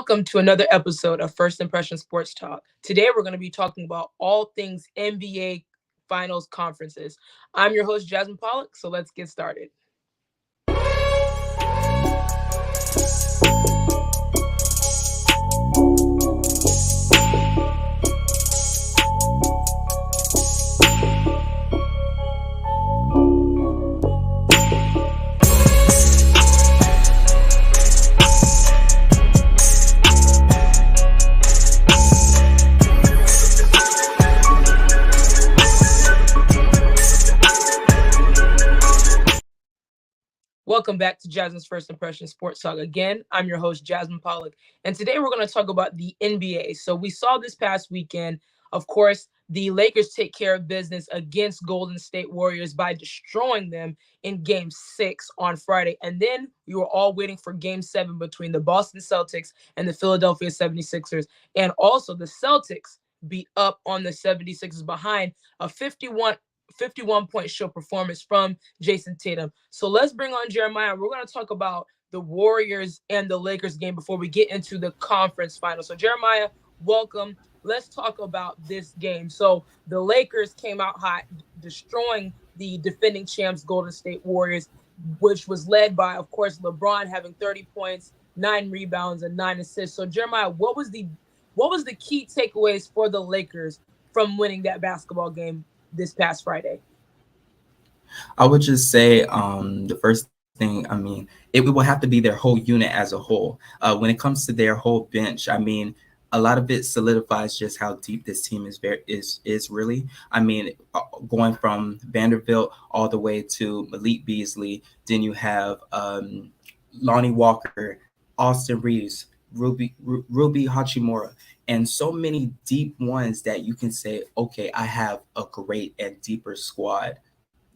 Welcome to another episode of First Impression Sports Talk. Today we're going to be talking about all things NBA Finals conferences. I'm your host, Jasmine Pollock, so let's get started. Welcome back to Jasmine's First Impression Sports Talk. Again, I'm your host, Jasmine Pollock, and today we're going to talk about the NBA. So we saw this past weekend, of course, the Lakers take care of business against Golden State Warriors by destroying them in Game 6 on Friday. And then we were all waiting for Game 7 between the Boston Celtics and the Philadelphia 76ers. And also the Celtics beat up on the 76ers behind a 51-point show performance from Jason Tatum. So let's bring on Jeremiah. We're going to talk about the Warriors and the Lakers game before we get into the conference final. So Jeremiah, welcome. Let's talk about this game. So the Lakers came out hot, destroying the defending champs Golden State Warriors, which was led by, of course, LeBron having 30 points, 9 rebounds, and 9 assists. So Jeremiah, what was the key takeaways for the Lakers from winning that basketball game this past Friday? I would just say the first thing, it will have to be their whole unit as a whole. When it comes to their whole bench, a lot of it solidifies just how deep this team is really. Going from Vanderbilt all the way to Malik Beasley, then you have Lonnie Walker, Austin Reeves, Ruby Hachimura, and so many deep ones that you can say, okay, I have a great and deeper squad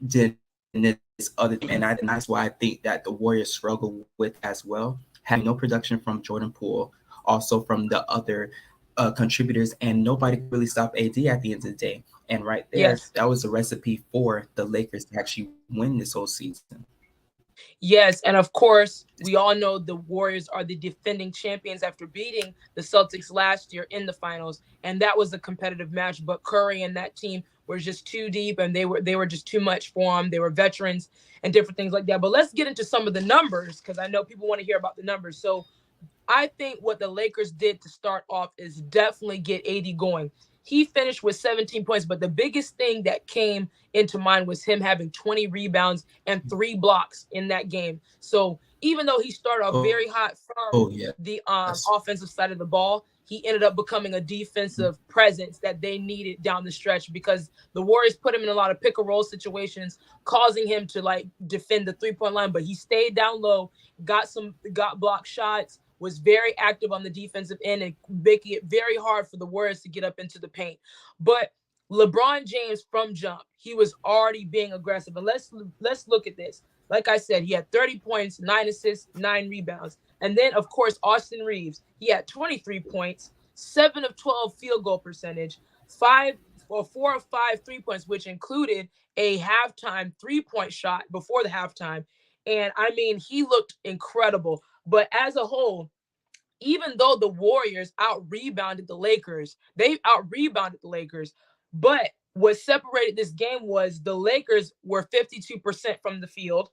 than this other team. And that's why I think that the Warriors struggle with as well, having no production from Jordan Poole, also from the other contributors, and nobody could really stop AD at the end of the day. And right there, Yes. That was a recipe for the Lakers to actually win this whole season. Yes, and of course, we all know the Warriors are the defending champions after beating the Celtics last year in the finals, and that was a competitive match. But Curry and that team were just too deep, and they were just too much for them. They were veterans and different things like that. But let's get into some of the numbers because I know people want to hear about the numbers. So I think what the Lakers did to start off is definitely get AD going. He finished with 17 points, but the biggest thing that came into mind was him having 20 rebounds and 3 blocks in that game. So even though he started off very hot from the offensive side of the ball, he ended up becoming a defensive presence that they needed down the stretch because the Warriors put him in a lot of pick and roll situations, causing him to defend the 3-point line. But he stayed down low, got block shots, was very active on the defensive end and making it very hard for the Warriors to get up into the paint. But LeBron James from jump, he was already being aggressive. And let's look at this. Like I said, he had 30 points, 9 assists, 9 rebounds. And then, of course, Austin Reeves, he had 23 points, 7 of 12 field goal percentage, 4 of 5 3-points, which included a halftime 3-point shot before the halftime. And he looked incredible. But as a whole, even though the Warriors out-rebounded the Lakers, but what separated this game was the Lakers were 52% from the field,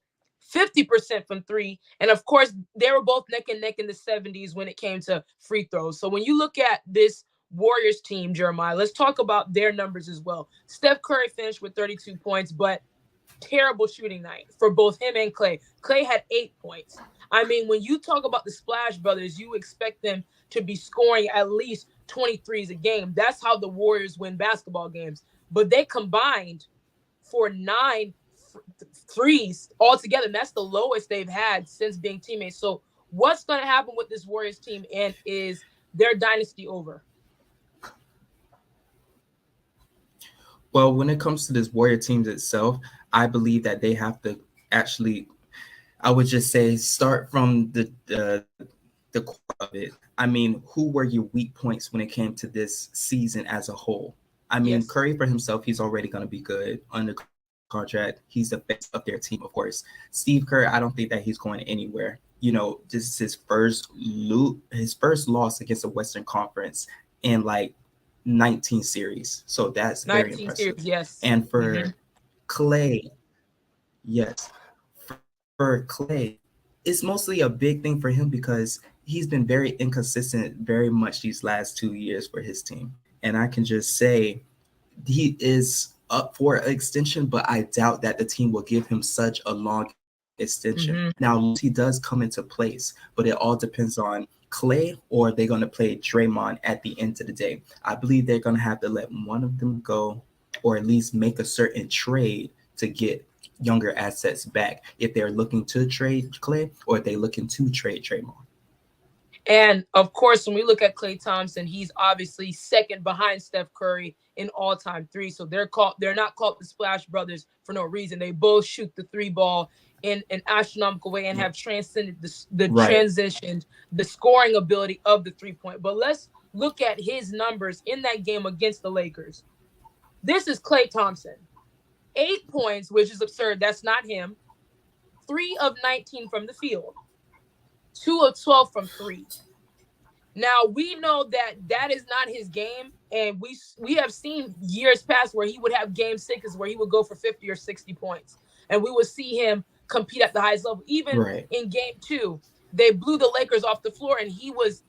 50% from 3, and of course, they were both neck and neck in the 70s when it came to free throws. So when you look at this Warriors team, Jeremiah, let's talk about their numbers as well. Steph Curry finished with 32 points, but terrible shooting night for both him and Klay. Klay had 8 points. When you talk about the Splash Brothers, you expect them to be scoring at least 23s a game. That's how the Warriors win basketball games. But they combined for 9 threes altogether. And that's the lowest they've had since being teammates. So what's going to happen with this Warriors team, and is their dynasty over? Well, when it comes to this Warrior team itself, I believe that they have to actually, I would just say, start from the core of it. Who were your weak points when it came to this season as a whole? Yes. Curry for himself, he's already going to be good under contract. He's the face of their team, of course. Steve Kerr, I don't think that he's going anywhere. This is his first loss against the Western Conference in like 19 series. So that's very 19 impressive. series, yes. And for Clay, yes, for Clay, it's mostly a big thing for him because he's been very inconsistent very much these last 2 years for his team. And I can just say he is up for an extension, but I doubt that the team will give him such a long extension. Now, he does come into place, but it all depends on Clay or they're going to play Draymond at the end of the day. I believe they're going to have to let one of them go or at least make a certain trade to get younger assets back if they're looking to trade Clay or if they're looking to trade Draymond. And of course, when we look at Klay Thompson, he's obviously second behind Steph Curry in all-time three. So they're not called the Splash Brothers for no reason. They both shoot the three ball in an astronomical way and have transcended the transitioned the scoring ability of the 3-point. But let's look at his numbers in that game against the Lakers. This is Klay Thompson. 8 points, which is absurd. That's not him. 3 of 19 from the field. 2 of 12 from 3. Now, we know that is not his game, and we have seen years past where he would have game 6s where he would go for 50 or 60 points, and we would see him compete at the highest level. Even in game 2, they blew the Lakers off the floor, and he was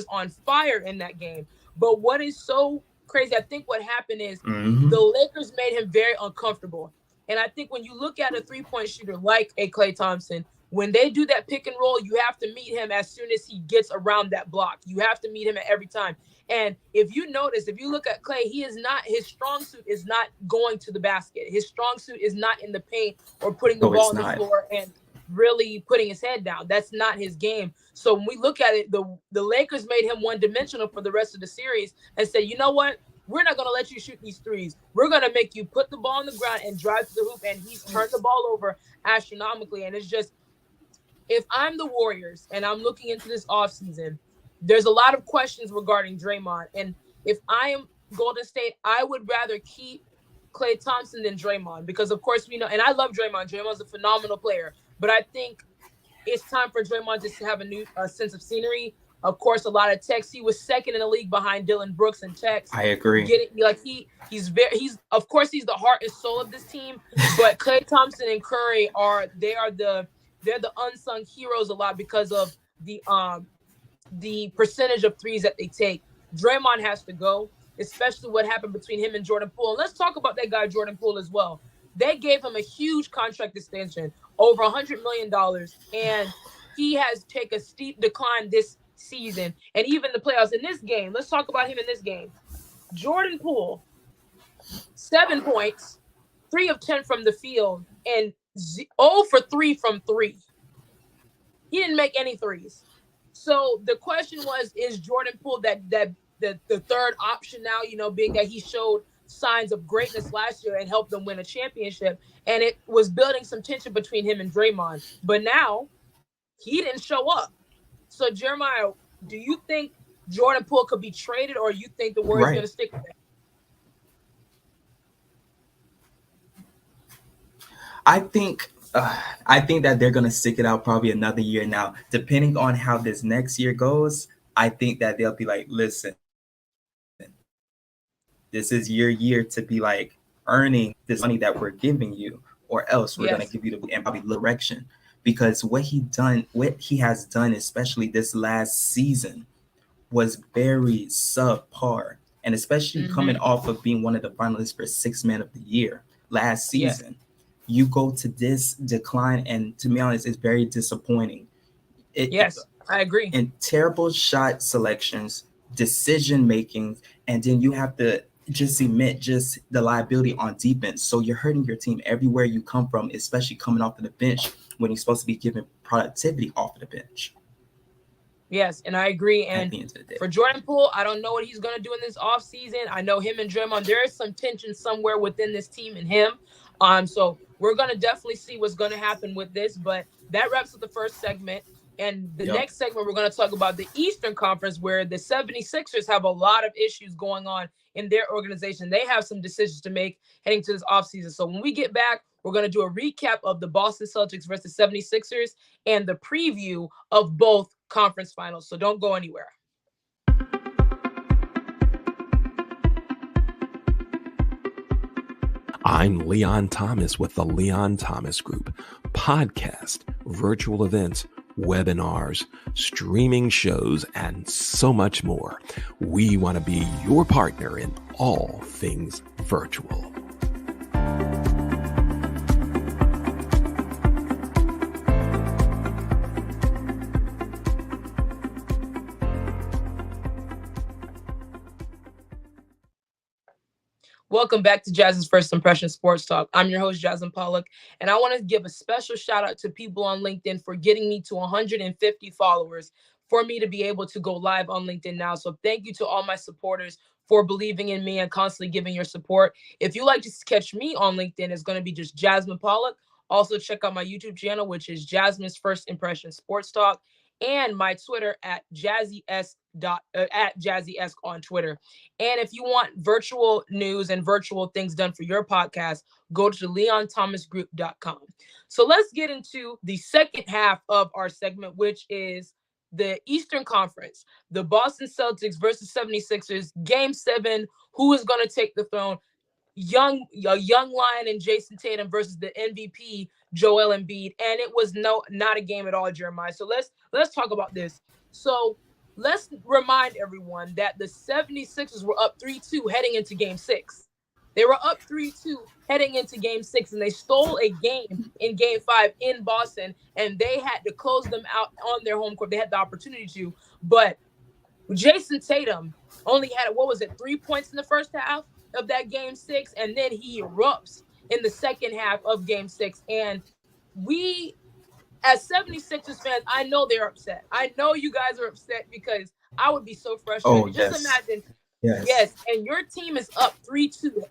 on fire in that game. But what is so crazy, I think what happened is the Lakers made him very uncomfortable. And I think when you look at a 3-point shooter like a Klay Thompson, when they do that pick and roll, you have to meet him as soon as he gets around that block. You have to meet him at every time. And if you notice, if you look at Klay, his strong suit is not going to the basket. His strong suit is not in the paint or putting the ball on the floor and really putting his head down. That's not his game. So when we look at it, the Lakers made him one-dimensional for the rest of the series and said, you know what? We're not going to let you shoot these threes. We're going to make you put the ball on the ground and drive to the hoop. And he's turned the ball over astronomically. And it's just, if I'm the Warriors and I'm looking into this offseason, there's a lot of questions regarding Draymond. And if I am Golden State, I would rather keep Klay Thompson than Draymond because, of course, we know, and I love Draymond. Draymond's a phenomenal player. But I think it's time for Draymond just to have a new sense of scenery. Of course, a lot of techs. He was second in the league behind Dylan Brooks and techs. I agree. He's of course he's the heart and soul of this team. But Klay Thompson and Curry they're the unsung heroes a lot because of the percentage of threes that they take. Draymond has to go, especially what happened between him and Jordan Poole. And let's talk about that guy Jordan Poole as well. They gave him a huge contract extension, over $100 million, and he has taken a steep decline this season and even the playoffs. In this game, let's talk about him in this game. Jordan Poole, 7 points, 3 of 10 from the field, and 0 for 3 from 3. He didn't make any threes. So the question was, is Jordan Poole the third option now, being that he showed signs of greatness last year and helped them win a championship, and it was building some tension between him and Draymond. But now he didn't show up. So Jeremiah, do you think Jordan Poole could be traded, or you think the Warriors are going to stick with that? I think that they're going to stick it out probably another year now. Depending on how this next year goes, I think that they'll be like, listen, this is your year to be like earning this money that we're giving you, or else we're going to give you the and probably direction. Because what he has done, especially this last season, was very subpar. And especially coming off of being one of the finalists for 6th Man of the Year last season. You go to this decline, and to be honest, it's very disappointing. I agree. And terrible shot selections, decision making, and then you have to just cement just the liability on defense. So you're hurting your team everywhere you come from, especially coming off of the bench when he's supposed to be giving productivity off of the bench. Yes, and I agree. And for Jordan Poole, I don't know what he's going to do in this offseason. I know him and Draymond, there is some tension somewhere within this team and him. So we're going to definitely see what's going to happen with this. But that wraps up the first segment. And the next segment, we're going to talk about the Eastern Conference, where the 76ers have a lot of issues going on in their organization. They have some decisions to make heading to this offseason. So when we get back, We're going to do a recap of the Boston Celtics versus 76ers and the preview of both conference finals. So don't go anywhere. I'm Leon Thomas with the Leon Thomas Group. Podcast, virtual events, webinars, streaming shows, and so much more. We want to be your partner in all things virtual. Welcome back to Jazz's First Impression Sports Talk. I'm your host, Jasmine Pollock, and I want to give a special shout out to people on LinkedIn for getting me to 150 followers for me to be able to go live on LinkedIn now. So thank you to all my supporters for believing in me and constantly giving your support. If you like to catch me on LinkedIn, it's going to be just Jasmine Pollock. Also check out my YouTube channel, which is Jasmine's First Impression Sports Talk, and my Twitter at JazzyEsk on Twitter. And if you want virtual news and virtual things done for your podcast, go to leonthomasgroup.com. So let's get into the second half of our segment, which is the Eastern Conference, the Boston Celtics versus 76ers, Game 7. Who is going to take the throne? Young Lion and Jason Tatum versus the MVP Joel Embiid, and it was not a game at all, Jeremiah. So let's talk about this. So let's remind everyone that the 76ers were up 3-2 heading into Game 6. They were up 3-2 heading into Game 6, and they stole a game in Game 5 in Boston, and they had to close them out on their home court. They had the opportunity to, but Jason Tatum only had, 3 points in the first half of that Game 6, and then he erupts in the second half of Game 6. And we, as 76ers fans, I know they're upset. I know you guys are upset because I would be so frustrated. Oh, Just yes. imagine, Yes. and your team is up 3-2,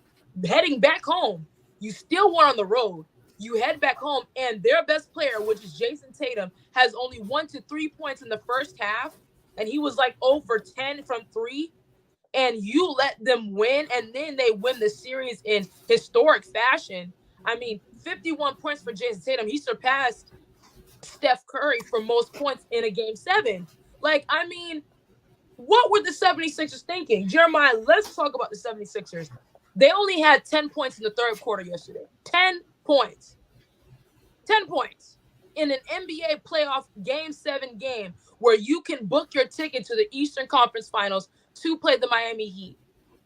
heading back home. You still won on the road. You head back home, and their best player, which is Jason Tatum, has only 1 to 3 points in the first half, and he was like 0 for 10 from 3. And you let them win, and then they win the series in historic fashion. I mean, 51 points for Jason Tatum. He surpassed Steph Curry for most points in a Game 7. Like, I mean, what were the 76ers thinking? Jeremiah, let's talk about the 76ers. They only had 10 points in the third quarter yesterday. 10 points. 10 points. In an NBA playoff Game 7 game where you can book your ticket to the Eastern Conference Finals to play the Miami Heat.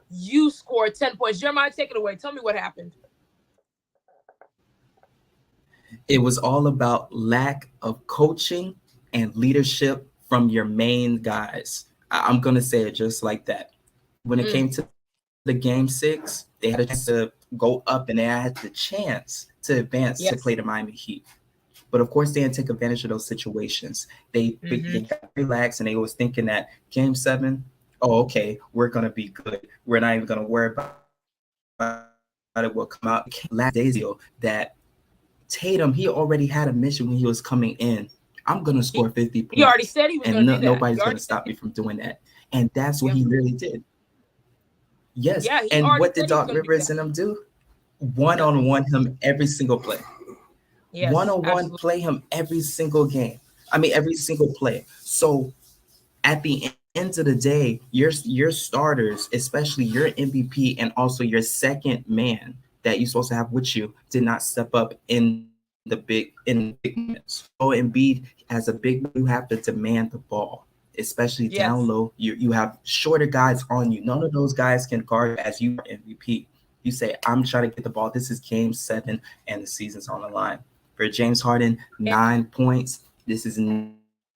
You scored 10 points. Jeremiah, take it away. Tell me what happened. It was all about lack of coaching and leadership from your main guys. I'm going to say it just like that. When it came to the Game 6, they had a chance to go up, and they had the chance to advance to play the Miami Heat. But of course, they didn't take advantage of those situations. They got relaxed, and they was thinking that Game 7, oh, okay, we're going to be good. We're not even going to worry about it. Will come out. Last days, that Tatum, he already had a mission when he was coming in. I'm going to score 50 points. He already said he was going to do that. Nobody's going to stop me from doing that. And that's what he really did. Yes. Yeah, and what did Doc Rivers and them do? One-on-one him every single play. Yes, one-on-one play him every single game. I mean, every single play. So at the end of the day, your starters, especially your MVP and also your second man that you're supposed to have with you, did not step up in the big minutes. So Embiid, as a big man, you have to demand the ball, especially down low. You have shorter guys on you. None of those guys can guard as you are MVP. You say, I'm trying to get the ball. This is Game 7, and the season's on the line. For James Harden, 9 points. This is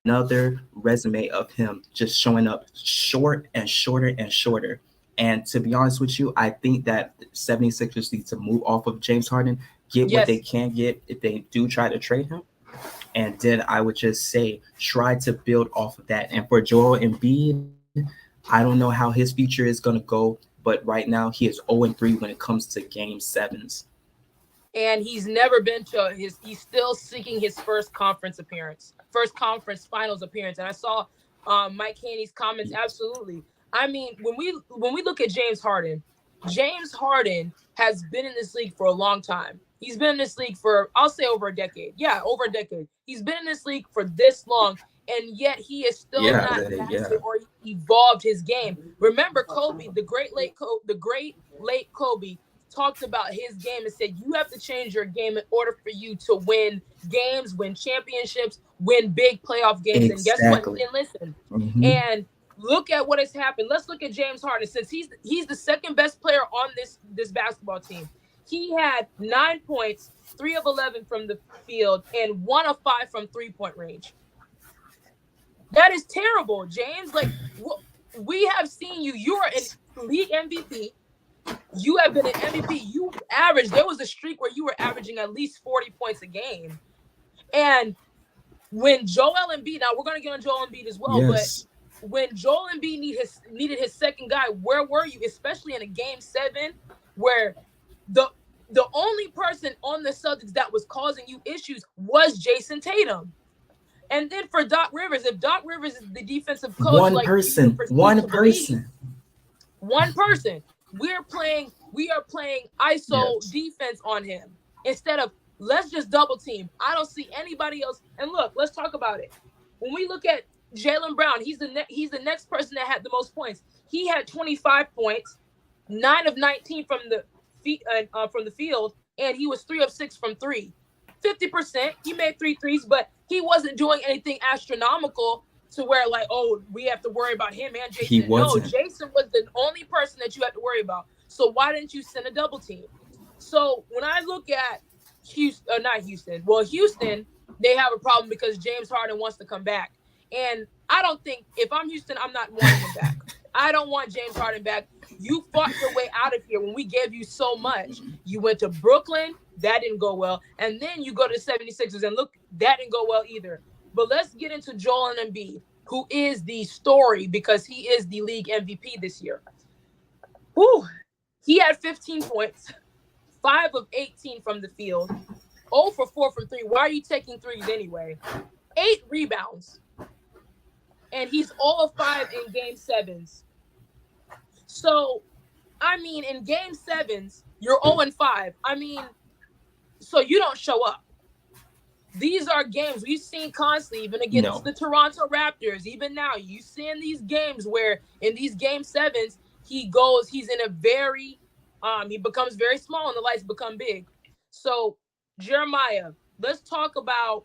another resume of him just showing up short and shorter and shorter. And to be honest with you, I think that 76ers need to move off of James Harden, get what they can get if they do try to trade him. And then I would just say, try to build off of that. And for Joel Embiid, I don't know how his future is going to go, but right now he is 0-3 when it comes to Game 7s. And he's never been to he's still seeking his first conference finals appearance. And I saw Mike Haney's comments. Absolutely. I mean, when we look at James Harden has been in this league for a long time. He's been in this league for, I'll say, over a decade. Yeah, over a decade. He's been in this league for this long, and yet he is still Yeah, not yeah. mastered or evolved his game. Remember, Kobe, the great late Kobe, talked about his game and said, you have to change your game in order for you to win games, win championships, win big playoff games. And guess what? He Exactly. didn't listen. Hmm. And look at what has happened. Let's look at James Harden. Since he's the second best player on this basketball team, he had 9 points, 3 of 11 from the field, and 1 of 5 from 3-point range. That is terrible, James. Like, we have seen you. You are an league MVP. You have been an MVP. You averaged. There was a streak where you were averaging at least 40 points a game. And when Joel Embiid, now we're going to get on Joel Embiid as well, Yes. but when Joel Embiid needed his second guy, where were you? Especially in a game 7 where the only person on the Celtics that was causing you issues was Jason Tatum. And then for Doc Rivers, if Doc Rivers is the defensive coach, One like person. One person. one person, we are playing ISO Yes. defense on him instead of let's just double team. I don't see anybody else. And look, let's talk about it. When we look at Jaylen Brown, he's the next person that had the most points. He had 25 points, 9 of 19 from the field, and he was 3 of 6 from 3. 50%. He made 3 threes, but he wasn't doing anything astronomical to where like, oh, we have to worry about him and Jason. He wasn't. No, Jason was the only person that you had to worry about. So why didn't you send a double team? So when I look at Houston, they have a problem because James Harden wants to come back. And I don't think, if I'm Houston, I'm not wanting him back. I don't want James Harden back. You fought your way out of here when we gave you so much. You went to Brooklyn. That didn't go well. And then you go to the 76ers, and look, that didn't go well either. But let's get into Joel Embiid, who is the story because he is the league MVP this year. Whew. He had 15 points, 5 of 18 from the field, 0 for 4 from 3. Why are you taking threes anyway? 8 rebounds. And he's 0 of 5 in game 7s. So, I mean, in game 7s, you're 0 and 5. I mean, so you don't show up. These are games we've seen constantly, even against the Toronto Raptors. Even now, you see in these games where in these game 7s, he's in a very, he becomes very small and the lights become big. So, Jeremiah, let's talk about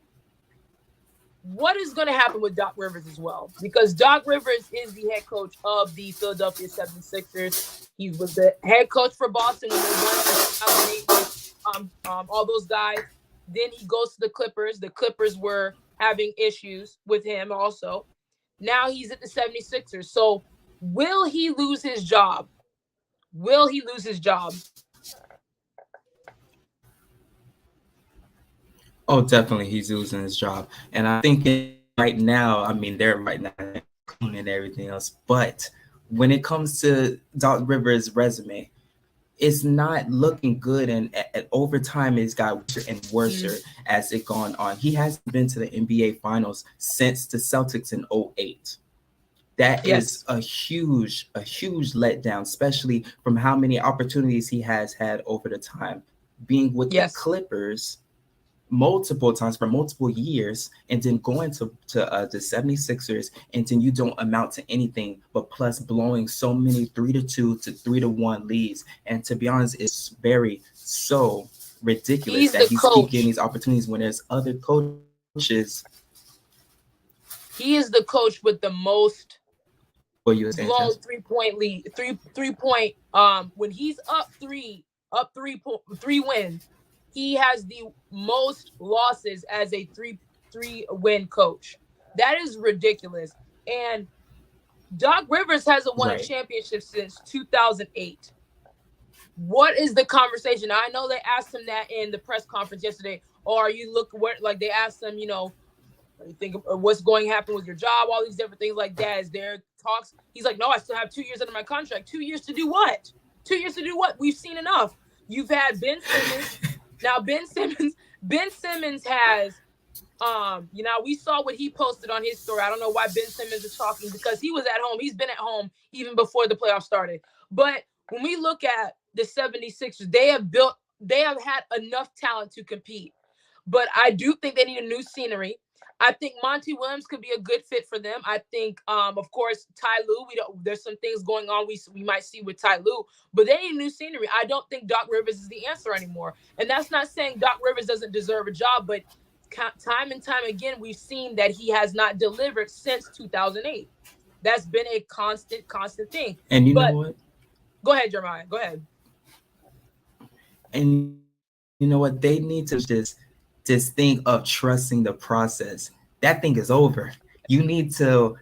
what is going to happen with Doc Rivers as well, because Doc Rivers is the head coach of the Philadelphia 76ers. He was the head coach for Boston when they won in 2008, all those guys. Then he goes to the Clippers. The Clippers were having issues with him also. Now he's at the 76ers. So will he lose his job? Will he lose his job? Oh, definitely, he's losing his job. And I think right now, I mean, they're right now and everything else. But when it comes to Doc Rivers' resume, it's not looking good. And over time, it's got worse and worse as it gone on. He hasn't been to the NBA Finals since the Celtics in 2008. That is a huge letdown, especially from how many opportunities he has had over the time. Being with the Clippers multiple times for multiple years, and then going to the 76ers, and then you don't amount to anything but plus blowing so many 3-2 to 3-1 leads. And to be honest, it's so ridiculous that he's keep getting these opportunities when there's other coaches. He is the coach with the most blown 3-point lead, three point. When he's up three wins, he has the most losses as a three win coach. That is ridiculous. And Doc Rivers hasn't won a championship since 2008. What is the conversation? I know they asked him that in the press conference yesterday. Or they asked him, you think of what's going to happen with your job, all these different things like that. Is there talks? He's like, no, I still have 2 years under my contract. 2 years to do what? 2 years to do what? We've seen enough. You've had Ben Simmons. Now, Ben Simmons has, we saw what he posted on his story. I don't know why Ben Simmons is talking, because he was at home. He's been at home even before the playoffs started. But when we look at the 76ers, they have built they have had enough talent to compete. But I do think they need a new scenery. I think Monty Williams could be a good fit for them. I think, of course, Ty Lue. There's some things going on we might see with Ty Lue, but they need new scenery. I don't think Doc Rivers is the answer anymore, and that's not saying Doc Rivers doesn't deserve a job, but time and time again, we've seen that he has not delivered since 2008. That's been a constant thing. And you know But what? go ahead, Jeremiah. Go ahead. And you know what? They need to just think of trusting the process. That thing is over. You need to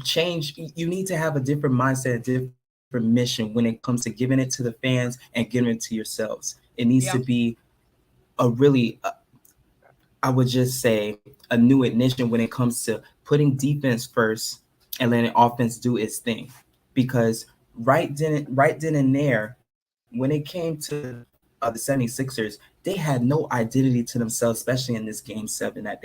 change. You need to have a different mindset, a different mission when it comes to giving it to the fans and giving it to yourselves. It needs to Yeah. be a really, I would just say, a new ignition when it comes to putting defense first and letting offense do its thing. Because right then and there, when it came to the 76ers, they had no identity to themselves, especially in this game 7 that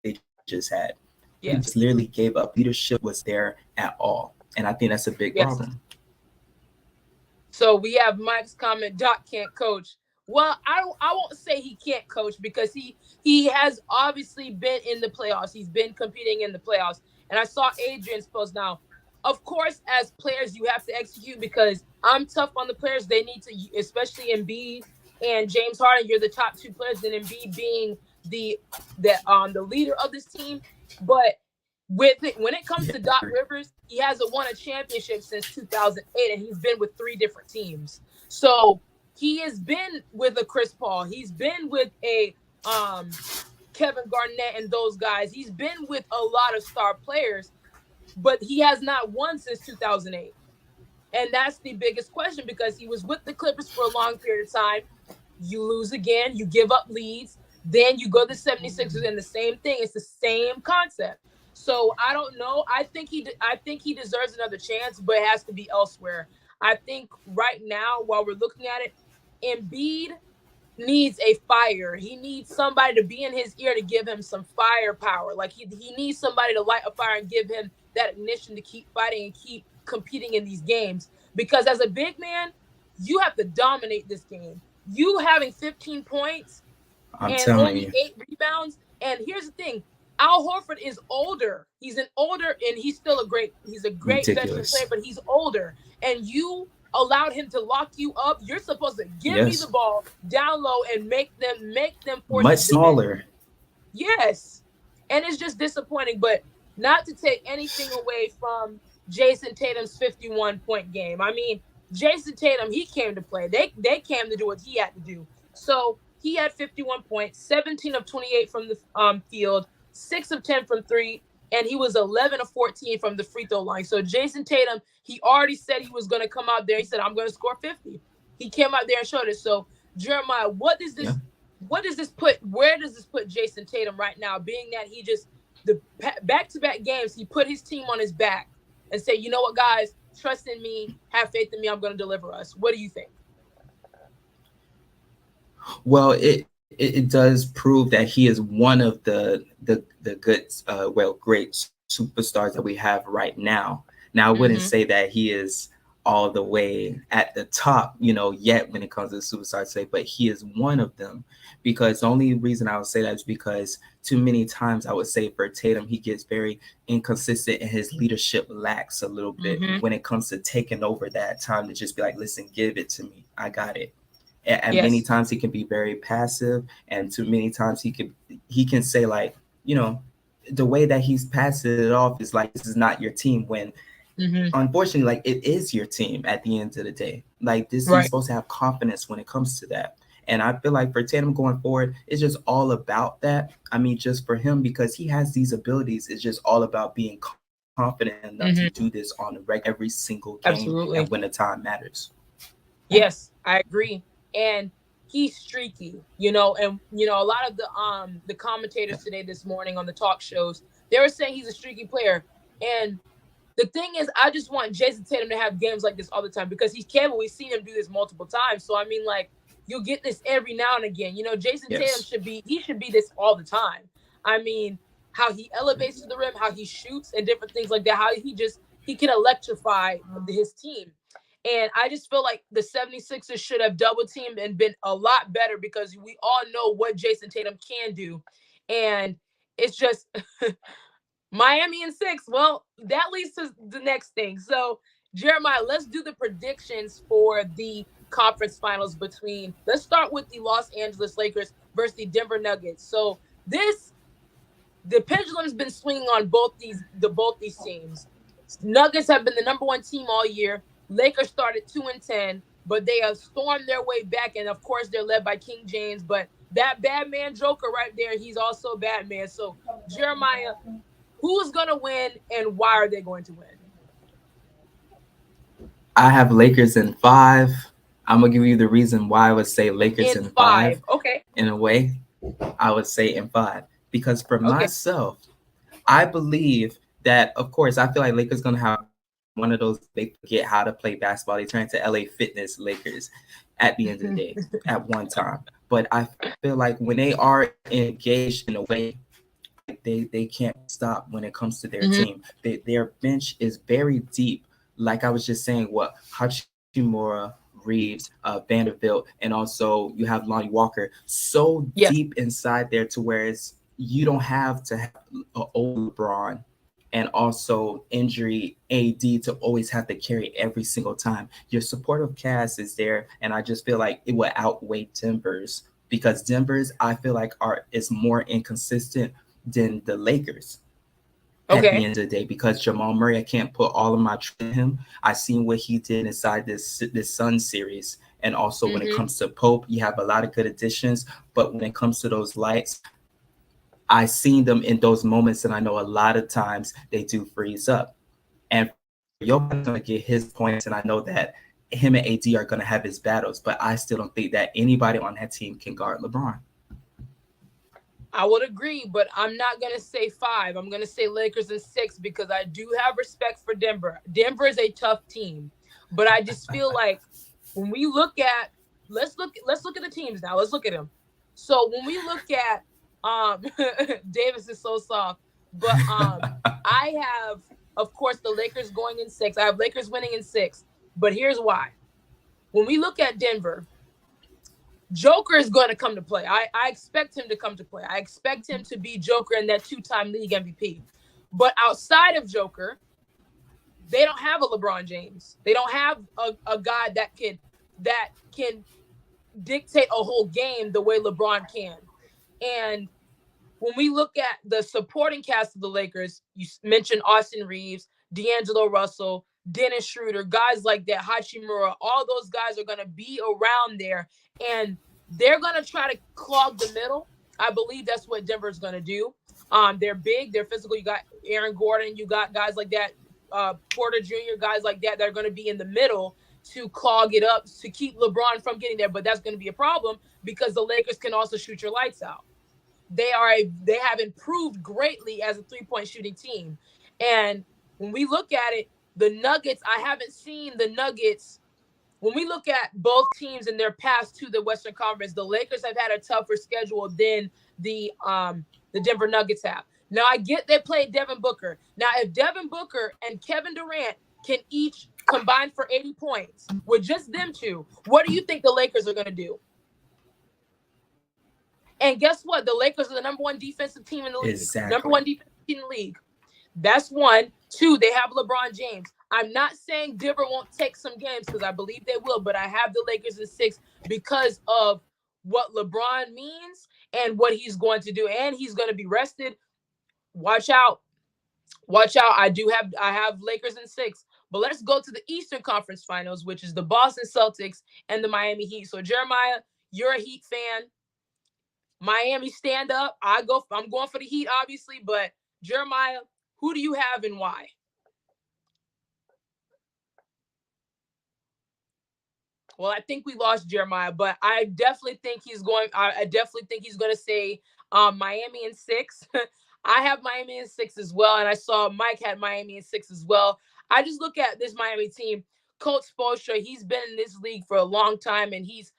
they just had. They just literally gave up. Yes. Leadership was there at all. And I think that's a big problem. Yes. So we have Mike's comment, Doc can't coach. Well, I won't say he can't coach because he has obviously been in the playoffs. He's been competing in the playoffs. And I saw Adrian's post now. Of course, as players, you have to execute because I'm tough on the players. They need to, especially Embiid and James Harden. You're the top two players, and Embiid being the leader of this team. But when it comes to Doc Rivers, he hasn't won a championship since 2008, and he's been with 3 different teams. So he has been with a Chris Paul. He's been with a Kevin Garnett and those guys. He's been with a lot of star players, but he has not won since 2008. And that's the biggest question because he was with the Clippers for a long period of time. You lose again, you give up leads, then you go to the 76ers and the same thing. It's the same concept. So I don't know. I think he deserves another chance, but it has to be elsewhere. I think right now, while we're looking at it, Embiid needs a fire. He needs somebody to be in his ear to give him some firepower. Like he needs somebody to light a fire and give him that ignition to keep fighting and keep competing in these games. Because as a big man, you have to dominate this game. You having 15 points and only 8 rebounds. And here's the thing. Al Horford is older. He's and he's still a great veteran player, but he's older. And you allowed him to lock you up. You're supposed to give me the ball down low and make them force much smaller. Yes. And it's just disappointing, but not to take anything away from Jason Tatum's 51-point game. I mean, Jason Tatum, he came to play. They came to do what he had to do. So he had 51 points, 17 of 28 from the field, 6 of 10 from 3, and he was 11 of 14 from the free throw line. So Jason Tatum, he already said he was going to come out there. He said, I'm going to score 50. He came out there and showed it. So Jeremiah, where does this put Jason Tatum right now, being that he just, the back-to-back games, he put his team on his back and said, you know what, guys, trust in me, have faith in me, I'm going to deliver us. What do you think? Well, it does prove that he is one of the good, great superstars that we have right now. Now, I wouldn't say that he is all the way at the top, yet when it comes to superstars today, but he is one of them. Because the only reason I would say that is because too many times I would say for Tatum, he gets very inconsistent and his leadership lacks a little bit when it comes to taking over that time to just be like, listen, give it to me. I got it. And many times he can be very passive, and too many times he can say like, the way that he's passing it off is like, this is not your team, when unfortunately, like, it is your team at the end of the day. Like this, you're supposed to have confidence when it comes to that. And I feel like for Tatum going forward, it's just all about that. I mean, just for him, because he has these abilities, it's just all about being confident enough to do this on the every single game and when the time matters. Yes, I agree. And he's streaky, and a lot of the commentators today this morning on the talk shows, they were saying he's a streaky player. And the thing is, I just want Jason Tatum to have games like this all the time because he's capable. We've seen him do this multiple times. So I mean, like, you'll get this every now and again. Jason Tatum should be this all the time. I mean, how he elevates to the rim, how he shoots, and different things like that. How he can electrify his team. And I just feel like the 76ers should have double teamed and been a lot better, because we all know what Jason Tatum can do. And it's just Miami in 6. Well, that leads to the next thing. So, Jeremiah, let's do the predictions for the conference finals let's start with the Los Angeles Lakers versus the Denver Nuggets. So, the pendulum's been swinging on both these teams. Nuggets have been the number 1 team all year. Lakers started 2-10, but they have stormed their way back, and of course they're led by King James. But that bad man Joker right there, he's also a bad man. So, Jeremiah, who's gonna win and why are they going to win? I have Lakers in 5. I'm gonna give you the reason why I would say Lakers in 5. Okay. In a way, I would say in 5 because for Okay. myself, I believe that, of course, I feel like Lakers gonna have one of those, they forget how to play basketball. They turn into LA Fitness Lakers at the end of the day at one time. But I feel like when they are engaged in a way, they can't stop when it comes to their team. Their bench is very deep. Like I was just saying, what Hachimura, Reeves, Vanderbilt, and also you have Lonnie Walker so deep inside there to where you don't have to have an old LeBron and also injury AD to always have to carry every single time. Your supportive cast is there, and I just feel like it will outweigh Denver's, because Denver's, I feel like, is more inconsistent than the Lakers at the end of the day, because Jamal Murray, I can't put all of my trust in him. I seen what he did inside this Sun series, and also when it comes to Pope, you have a lot of good additions, but when it comes to those lights, I seen them in those moments, and I know a lot of times they do freeze up. And Jokic gonna get his points, and I know that him and AD are gonna have his battles, but I still don't think that anybody on that team can guard LeBron. I would agree, but I'm not going to say 5. I'm going to say Lakers in 6 because I do have respect for Denver. Denver is a tough team, but I just feel like when we look at let's look at the teams now. Let's look at them. So when we look at Davis is so soft, but I have, of course, the Lakers going in 6. I have Lakers winning in 6, but here's why. When we look at Denver, Joker is going to come to play. I expect him to come to play. I expect him to be Joker in that 2-time league MVP. But outside of Joker, they don't have a LeBron James. They don't have a guy that can dictate a whole game the way LeBron can. And when we look at the supporting cast of the Lakers, you mentioned Austin Reeves, D'Angelo Russell, Dennis Schroeder, guys like that, Hachimura, all those guys are going to be around there, and they're going to try to clog the middle. I believe that's what Denver's going to do. They're big, they're physical. You got Aaron Gordon, you got guys like that, Porter Jr., guys like that are going to be in the middle to clog it up, to keep LeBron from getting there. But that's going to be a problem because the Lakers can also shoot your lights out. They have improved greatly as a 3-point shooting team. And when we look at it, the Nuggets, I haven't seen the Nuggets. When we look at both teams in their path to the Western Conference, the Lakers have had a tougher schedule than the Denver Nuggets have. Now, I get they played Devin Booker. Now, if Devin Booker and Kevin Durant can each combine for 80 points with just them two, what do you think the Lakers are going to do? And guess what? The Lakers are the number 1 defensive team in the league. Exactly. Number 1 defensive team in the league. That's 1. 2, they have LeBron James. I'm not saying Denver won't take some games because I believe they will, but I have the Lakers in 6 because of what LeBron means and what he's going to do. And he's going to be rested. Watch out. I have Lakers in 6. But let's go to the Eastern Conference Finals, which is the Boston Celtics and the Miami Heat. So, Jeremiah, you're a Heat fan. Miami, stand up. I'm going for the Heat, obviously, but Jeremiah, who do you have and why? Well, I think we lost Jeremiah, but I definitely think he's going. I definitely think he's going to say Miami in 6. I have Miami in 6 as well, and I saw Mike had Miami in 6 as well. I just look at this Miami team. Coach Spoelstra, he's been in this league for a long time, and he's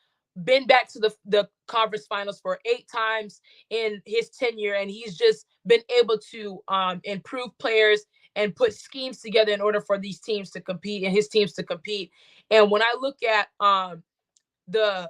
been back to the conference finals for 8 times in his tenure, and he's just been able to improve players and put schemes together in order for these teams to compete and his teams to compete. And when I look at the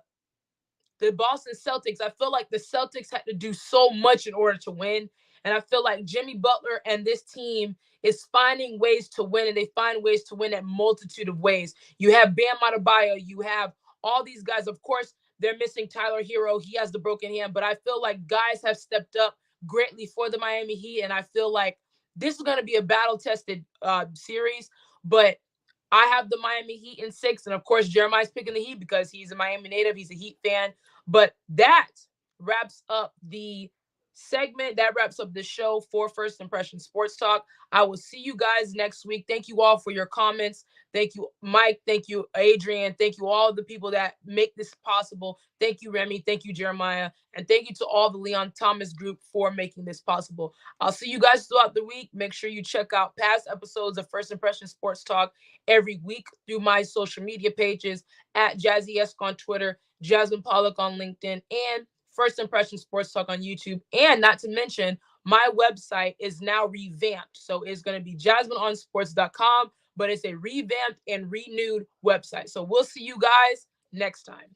Boston Celtics, I feel like the Celtics had to do so much in order to win. And I feel like Jimmy Butler and this team is finding ways to win, and they find ways to win at multitude of ways. You have Bam Adebayo, you have all these guys. Of course, they're missing Tyler Hero. He has the broken hand, but I feel like guys have stepped up greatly for the Miami Heat, and I feel like this is going to be a battle-tested series. But I have the Miami Heat in 6, and of course, Jeremiah's picking the Heat because he's a Miami native. He's a Heat fan. But that wraps up the segment. That wraps up the show for First Impression Sports Talk. I will see you guys next week. Thank you all for your comments. Thank you, Mike. Thank you, Adrian. Thank you, all the people that make this possible. Thank you, Remy. Thank you, Jeremiah. And thank you to all the Leon Thomas group for making this possible. I'll see you guys throughout the week. Make sure you check out past episodes of First Impression Sports Talk every week through my social media pages at Jazzy Esk on Twitter, Jasmine Pollock on LinkedIn, and First Impression Sports Talk on YouTube. And not to mention, my website is now revamped. So it's going to be jasmineonsports.com, but it's a revamped and renewed website. So we'll see you guys next time.